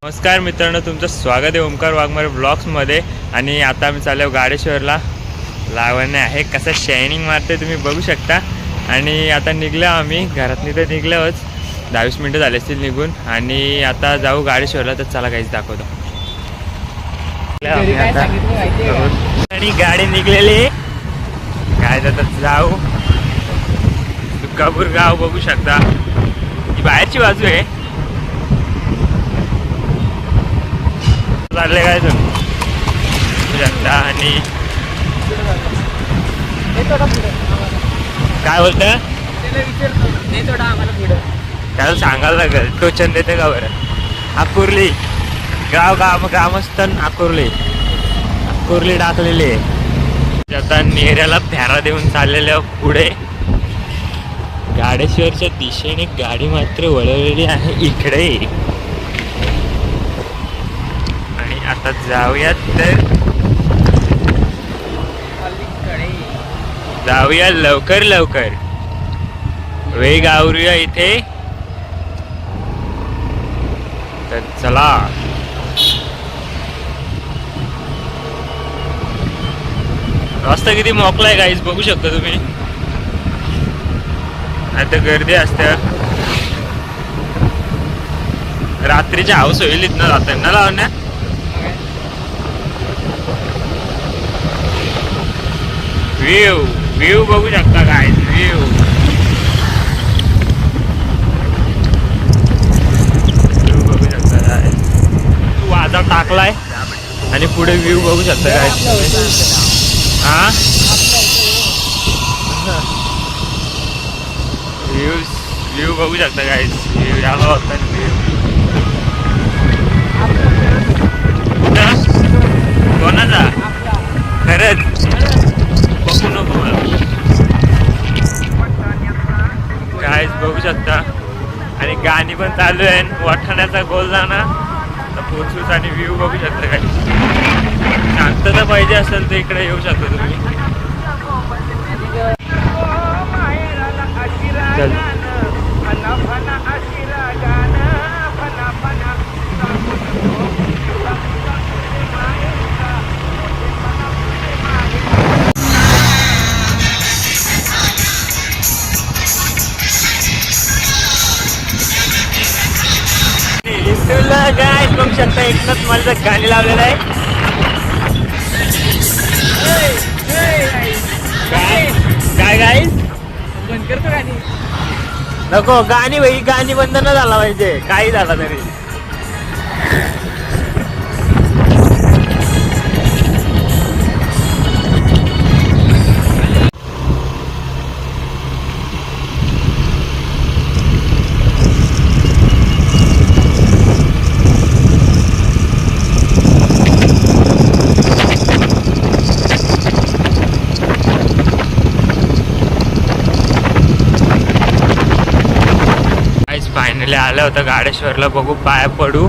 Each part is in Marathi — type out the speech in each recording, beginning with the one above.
नमस्कार मित्रांनो, तुमचं स्वागत आहे ओमकार वाघमारे ब्लॉग्समध्ये. आणि आता आम्ही चाललो गाडेश्वरला. लावण्य आहे कसं शायनिंग मारते तुम्ही बघू शकता. आणि आता निघलो आम्ही घरातून, तर निघलोच 10-20 मिनटं झाले असतील निघून. आणि आता जाऊ गाडेश्वरला. तर चला काहीच दाखवतो. आणि गाडी निघलेली काय जातात जाऊ. दुकापूर गाव बघू शकता, ही बाहेरची बाजू आहे. चालले काय तुम्ही शकता. आणि काय बोलतं काय सांगायला लागेल. टोचन देते का बरं. आकुर्ली ग्रामस्थान आकुर्ली टाकलेली आहे. आता नेऱ्याला फेरा देऊन चाललेल्या पुढे गाडेश्वरच्या दिशेने गाडी मात्र वळवलेली आहे इकडे. आणि आता जाऊयात, तर जाऊया लवकर वेग आवरूया इथे. तर चला. रस्ता किती मोकळा आहे गाईज बघू शकता तुम्ही. आता गर्दी असते. रात्रीच्या हाऊस होईल इथनं जाताना लावण्या. व्ह्यू बघू शकता गाईज. व्ह्यू बघू शकता गाईज. तू वाजा टाकलाय आणि पुढे व्ह्यू बघू शकता गाईज. हा व्ह्यू बघू शकता गाईज. व्ह्यू याला होता कोणाचा खरंच बघू नको गाईज बघू शकता. आणि गाणी पण चालू आहे. वाठाण्याचा गोल जाणा पोचूच. आणि व्ह्यू बघू शकता गाईज. शांतता पाहिजे असेल तर इकडे येऊ शकता तुम्ही. गाय बघू शकता एकच मला गाणी लावलेलं आहे. काय गाईस बंद करतो गाणी. नको गाणी भाई, गाणी बंद न झाला पाहिजे काही झाला तरी. फायनली आलं होतं गाडेश्वरला. बघू पाया पडू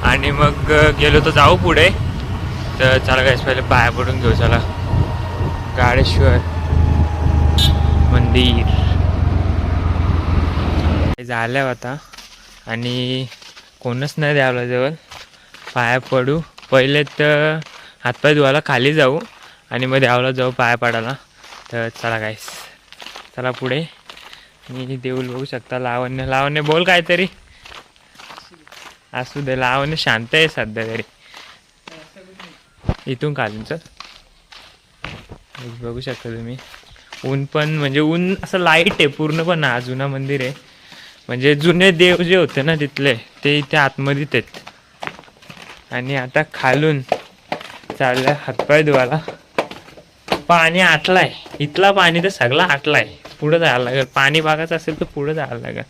आणि मग गेलो तर जाऊ पुढे. तर चला गाईस पहिले पाया पडून घेऊ. चला गाडेश्वर मंदिर झालं होता आणि कोणच नाही द्यावला जवळ. पाया पडू पहिले, तर हातपाय धुवायला खाली जाऊ आणि मग द्यावला जाऊ पाया पडायला. तर चला गाईस चला पुढे. मी देऊल बघू शकता. लावण्य बोल काहीतरी. असू दे, लावण्य शांत आहे सध्या तरी. इथून खालून चल बघू शकता तुम्ही. ऊन पण म्हणजे ऊन असं लाईट आहे पूर्ण. पण हा जुना मंदिर आहे. म्हणजे जुने देव जे होते ना तिथले ते इथे आतमध्येच आहेत. आणि आता खालून चाललं हातपाय धुवायला. पाणी आटलाय. इथला पाणी तर सगळा आटलाय. पुढे जायला लागेल. पाणी बघायचं असेल तर पुढे जायला लागेल.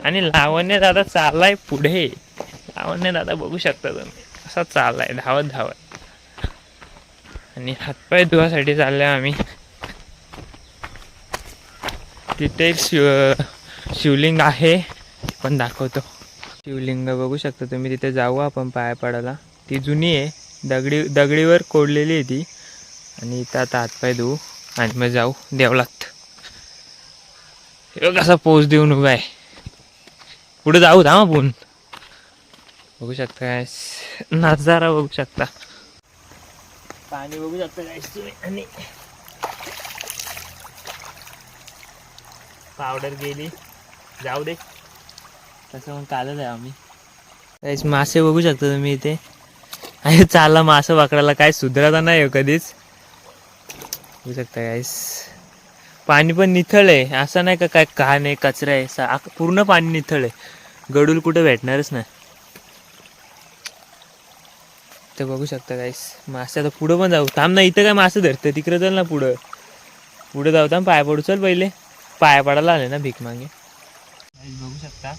आणि लावण्य दादा चाललाय पुढे. लावण्य दादा बघू शकता तुम्ही असा चाललाय धावत. आणि हातपाय धुवासाठी चाललोय आम्ही. तिथे शिवलिंग आहे पण दाखवतो. शिवलिंग बघू शकता तुम्ही. तिथे जाऊ आपण पाया पडायला. ती जुनी आहे, दगडीवर कोडलेली आहे ती. आणि इथं आता हातपाय धुवू आणि मग जाऊ देवळात. कसा पोच देऊन उभा आहे. पुढे जाऊ थांब आपण. बघू शकता काय नजारा बघू शकता, पाणी बघू शकता काय तुम्ही. आणि पावडर गेली जाऊ दे तसं मग कालच आहे आम्ही. काहीच मासे बघू शकता तुम्ही इथे. आणि चालला मासे पकडायला काय सुधरता नाही हो कधीच. बघू शकता काहीच पाणी पण निथळ आहे, असं नाही का काय घाण आहे कचरा आहे, पूर्ण पाणी निथळ आहे, गडूल कुठं भेटणारच नाही. तर बघू शकता काहीच मासे. आता पुढं पण जाऊ, थांब ना इथं काय मासे धरतं, तिकडे चल ना पुढं. पुढे जाऊ थांब, पाय पडू चल, पहिले पाया पडायला आले ना भीक मागे. बघू शकता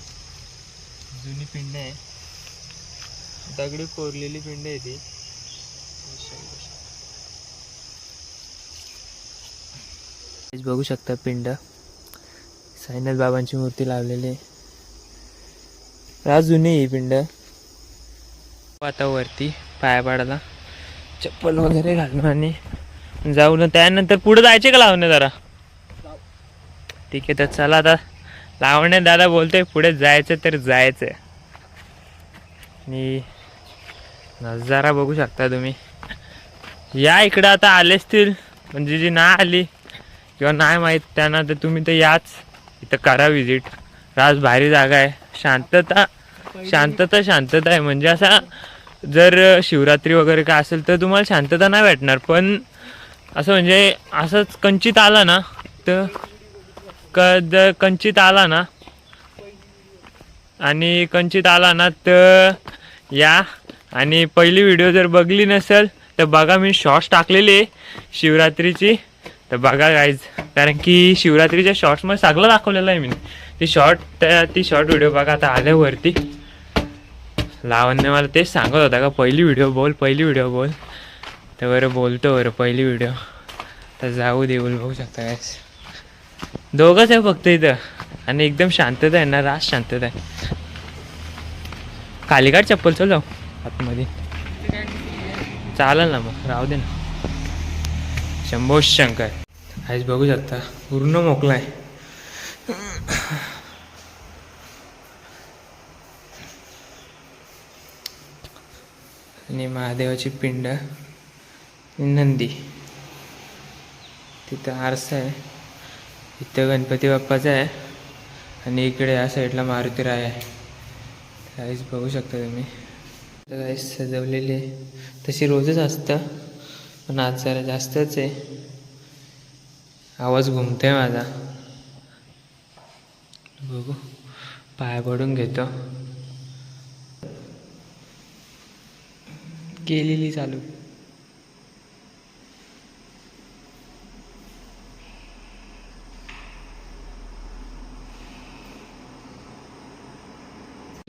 जुनी पिंड आहे, दगडी कोरलेली पिंड आहे ती. बघू शकता पिंड, साईनाथ बाबांची मूर्ती लावलेली आहे. राज जुनी ही पिंड. आता वरती पाया पाडायला चप्पल वगैरे घालणं आणि जाऊ ना. त्यानंतर पुढे जायचे का लावणे जरा. ठीक आहे तर चला आता. लावणे दादा बोलतोय पुढे जायचं तर जायचं. आणि नजारा बघू शकता तुम्ही. या इकडं आता आले असतील, म्हणजे जी नाही आली किंवा नाही माहीत त्यांना तर तुम्ही तर याच इथं करा विजिट. राज भारी जागा आहे, शांतता शांतता शांतता आहे. म्हणजे असा जर शिवरात्री वगैरे काय असेल तर तुम्हाला शांतता नाही भेटणार, पण असं म्हणजे असंच कंचित आला ना तर कंचित आला ना आणि कंचित आला ना तर या. आणि पहिली व्हिडिओ जर बघली नसेल तर बघा, मी शॉर्ट्स टाकलेली आहे शिवरात्रीची, तर बघा गाईज. कारण की शिवरात्रीच्या शॉर्ट्समध्ये सगळं दाखवलेलं आहे मी. ती शॉर्ट व्हिडिओ बघा. आता आल्यावरती लावण्य मला तेच सांगत होता का पहिली व्हिडिओ बोल, पहिली व्हिडिओ बोल. तर बरं बोलतो बरं पहिली व्हिडिओ. तर जाऊ दे बोल. बघू शकता काय दोघंच आहे फक्त इथं आणि एकदम शांतता आहे ना, राज शांतता आहे. खाली काढ चप्पल, चल जाऊ आतमध्ये. चालेल ना मग, राहू दे ना. शंभो शंकर. आईच बघू शकता पूर्ण मोकळा आहे. आणि महादेवाची पिंड, नंदी, तिथं आरसा आहे, इथं गणपती बाप्पाचा आहे आणि इकडे या साईडला मारुतीराय आहे. काहीच बघू शकता तुम्ही. तर काही सजवलेली आहे, तशी रोजच असतं पण आज जरा जास्तच आहे. आवाज घुमतोय माझा, बघू पाय पडून घेतो. गेलेली चालू.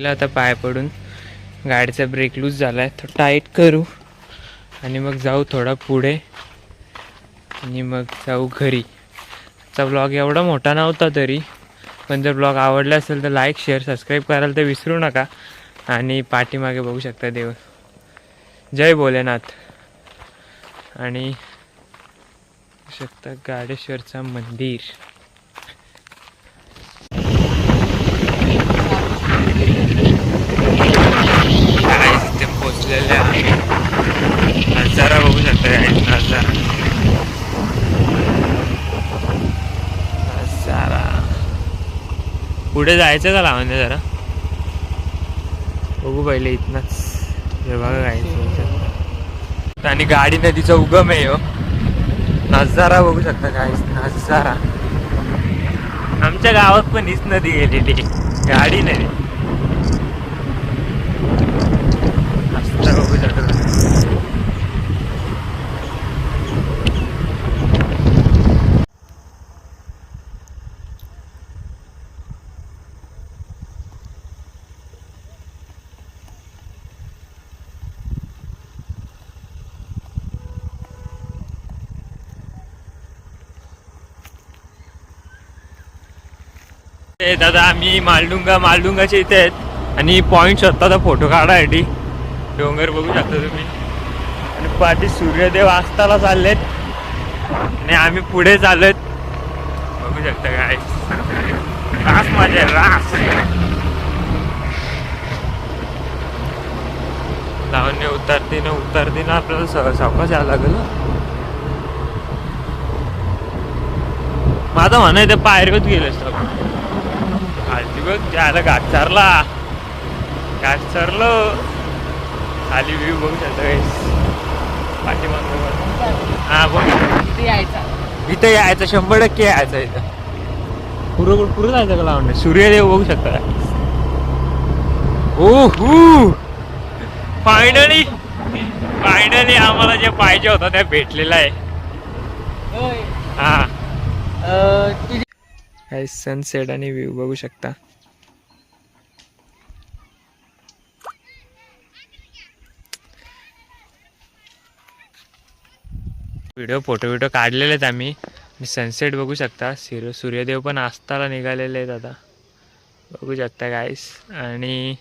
आता पाय पडून गाडीचा ब्रेक लूज झालाय, तो टाईट करू आणि मग जाऊ थोडा पुढे आणि मग जाऊ घरी. आजचा ब्लॉग एवढा मोठा नव्हता तरी, पण जर ब्लॉग आवडला असेल तर लाईक शेअर सबस्क्राईब करायला तर विसरू नका. आणि पाठीमागे बघू शकता देव, जय भोलेनाथ. आणि बघू शकता गाडेश्वरचा मंदिर. तिथे पोचलेल्या नजारा बघू शकता. नजारा पुढे जायचं का लावणे जरा बघू पहिले इथनच. हे बघा जायचं आणि गाडी नदीचा उगम आहे हो. नजारा बघू शकता काय नजारा. आमच्या गावात पण हीच नदी गेलेली, गाडी नदी. बघू शकता दादा. आम्ही मालडुंगाच्या इथे आहेत आणि पॉईंट शोधता फोटो काढायसाठी. डोंगर बघू शकता तुम्ही आणि पाठी सूर्यदेव अस्ताला चाललेत आणि आम्ही पुढे चालत. बघू शकता काय रास माझ्या रास. उतरतीनं आपल्याला सावकाश यावं लागेल. माझं म्हणणं ते पायरीवत गेलं खाली बघ त्याला घाट चारलो खाली व्ह्यू बघू शकतो. पाठीमागं हा बघ इथं यायचं 100% यायचं. इथं पुरं जायचं का लावून सूर्यदेव बघू शकता. हो फायनली आम्हाला जे पाहिजे होतं ते भेटलेलं आहे. हा सनसेट आणि व्ह्यू बघू शकता. फोटो काढलेले आहेत आम्ही. सनसेट बघू शकता. सूर्यदेव पण अस्ताला निघालेले आहेत आता बघू शकता गाईस. आणि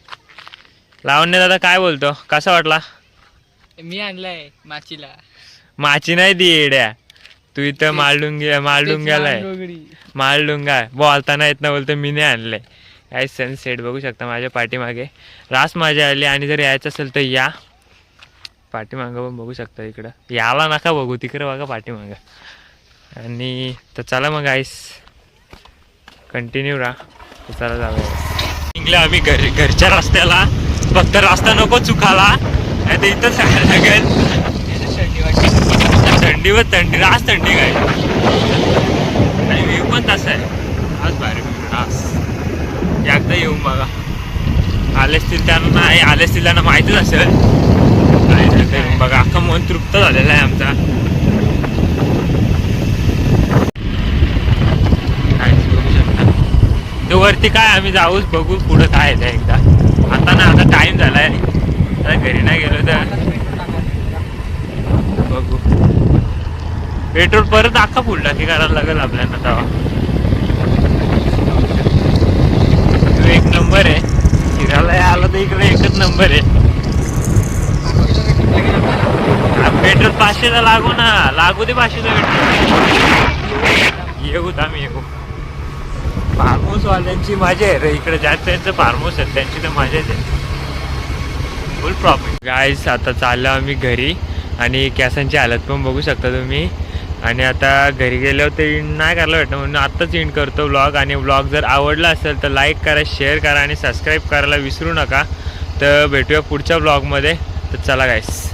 लावण्य दादा काय बोलतो, कसा वाटला? मी आणलाय माचीला. माची नाही ती येड्या, तू इथं मालडुंगा बोलताना येत ना बोलतो मी नाही आणलंय. काय सनसेट बघू शकता माझ्या पाठीमागे. रास मजा आली. आणि जर यायचं असेल तर या पाठीमागं पण बघू शकता. इकडं याला नका बघू, तिकडं बघा पाठीमागं. आणि तर चला मग गाईस कंटिन्यू राहा. चला जाऊया. निघलं आम्ही घरच्या रस्त्याला. फक्त रस्ता नको चुकाला नाही तर इथं सांगायला लागेल. थंडी रास थंडी काय आणि व्ह्यू पण तसा आहे आज भारी रास. एकदा येऊन बघा. आले असतील त्यांना माहितीच असेल. बघा अख्खा मन तृप्त झालेला आहे आमचा. तो वरती काय आम्ही जाऊच बघू पुढं काय आहे एकदा. आता टाइम झालाय. आता घरी नाही गेलो तर बघू. पेट्रोल परत अख्खा फुल टाकी करायला लागेल आपल्याला. तेव्हा एक नंबर आहे. फिरायला आला तर इकडे एकच नंबर आहे. पेट्रोल 500चा लागू दे 500चा पेट्रोल. येऊ फार्म हाऊस वाल्यांची मजा आहे रे इकडे. ज्यात त्यांचं फार्म हाऊस आहे त्यांची तर मजाच आहे. फुल प्रॉफिट गाईस. आता चाललो आम्ही घरी. आणि केसांची हालत पण बघू शकता तुम्ही. आणि आता घरी गेल्यावर ते इंड नाही करायला भेटणं म्हणून आत्ताच इंड करतो व्लॉग. आणि व्लॉग जर आवडला असेल तर लाईक करा, शेअर करा आणि सबस्क्राईब करायला विसरू नका. तर भेटूया पुढच्या व्लॉगमध्ये. तर चला गाईस.